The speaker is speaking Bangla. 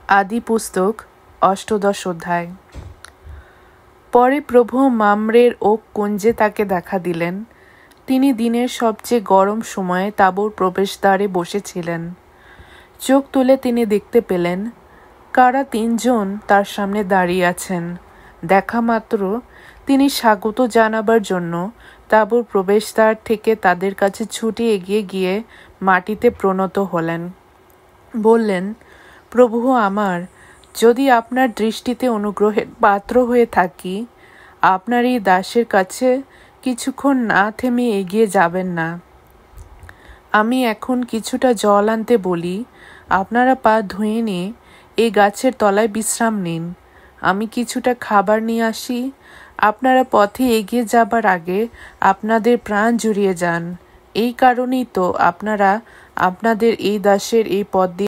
আদি পুস্তক ৮ম অধ্যায়। পরে প্রভু মামরের ওক কুঞ্জে তাকে দেখা দিলেন। তিনি দিনের সবচেয়ে গরম সময়ে তাঁবুর প্রবেশদ্বারে বসেছিলেন। চোখ তুলে তিনি দেখতে পেলেন কারা ৩ জন তার সামনে দাঁড়িয়ে আছেন। দেখা মাত্র তিনি স্বাগত জানাবার জন্য তাঁবুর প্রবেশদ্বার থেকে তাদের কাছে ছুটে এগিয়ে গিয়ে মাটিতে প্রণত হলেন। বললেন, প্রভু আমার, যদি আপনার দৃষ্টিতে অনুগ্রহের পাত্র হয়ে থাকি, আপনার এই দাসের কাছে কিছুক্ষণ না থেমে এগিয়ে যাবেন না। আমি এখন কিছুটা জল আনতে বলি, আপনারা পা ধুয়ে নিয়ে এই গাছের তলায় বিশ্রাম নিন। আমি কিছুটা খাবার নিয়ে আসি। আপনারা পথে এগিয়ে যাবার আগে আপনাদের প্রাণ জুড়িয়ে যান। এই কারণেই তো আপনারা আপনাদের এই দাসের এই পথ দিয়ে